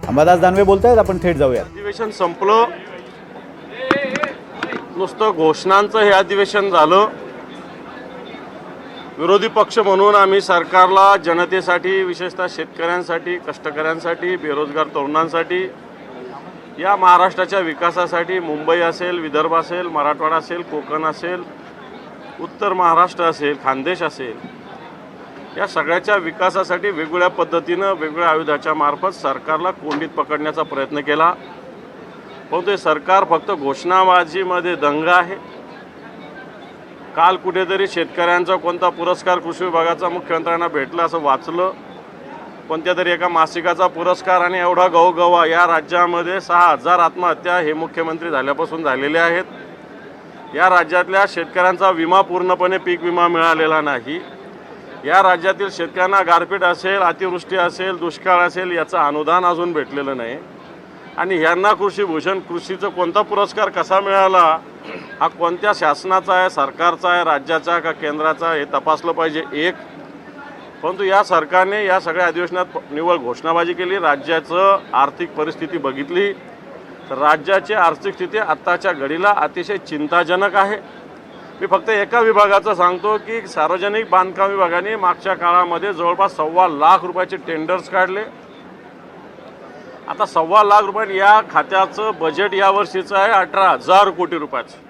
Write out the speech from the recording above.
अंबादास दानवे बोलतायत, आपण थेट जाऊया. अधिवेशन संपलं, नुसतं घोषणांचं हे अधिवेशन झालं. विरोधी पक्ष म्हणून आम्ही सरकारला जनतेसाठी, विशेषतः शेतकऱ्यांसाठी, कष्टकऱ्यांसाठी, बेरोजगार तरुणांसाठी, या महाराष्ट्राच्या विकासासाठी मुंबई असेल, विदर्भ असेल, मराठवाडा असेल, कोकण असेल, उत्तर महाराष्ट्र असेल, खानदेश असेल, या सगळ्याच्या विकासासाठी वेगवेगळ्या पद्धतीनं वेगवेगळ्या आयुधाच्या मार्फत सरकारला कोंडीत पकडण्याचा प्रयत्न केला. परंतु हे सरकार फक्त घोषणाबाजीमध्ये दंग आहे. काल कुठेतरी शेतकऱ्यांचा कोणता पुरस्कार कृषी विभागाचा मुख्यमंत्र्यांना भेटला असं वाचलं. कोणत्या तरी एका मासिकाचा पुरस्कार, आणि एवढा गवगवा. या राज्यामध्ये 6,000 आत्महत्या हे मुख्यमंत्री झाल्यापासून झालेल्या आहेत. या राज्यातल्या शेतकऱ्यांचा विमा पूर्णपणे पीक विमा मिळालेला नाही. या राज्यातील शेतकऱ्यांना गारपीट असेल, अतिवृष्टी असेल, दुष्काळ असेल, याचं अनुदान अजून भेटलेलं नाही. आणि ह्यांना कृषीभूषण, कृषीचा कोणता पुरस्कार कसा मिळाला, हा कोणत्या शासनाचा आहे, सरकारचा आहे, राज्याचा का केंद्राचा, हे तपासलं पाहिजे. एक, परंतु या सरकारने या सगळ्या अधिवेशनात निव्वळ घोषणाबाजी केली. राज्याचं आर्थिक परिस्थिती बघितली तर राज्याची आर्थिक स्थिती आत्ताच्या घडीला अतिशय चिंताजनक आहे. मी फक्त एका विभागाचं सांगतो की सार्वजनिक बांधकाम विभागाने मागच्या काळामध्ये जवळपास 1.25 लाख रुपयाचे टेंडर्स काढले. आता 1.25 लाख रुपये या खात्याचं बजेट या वर्षीचं आहे 18,000 कोटी रुपयाचं.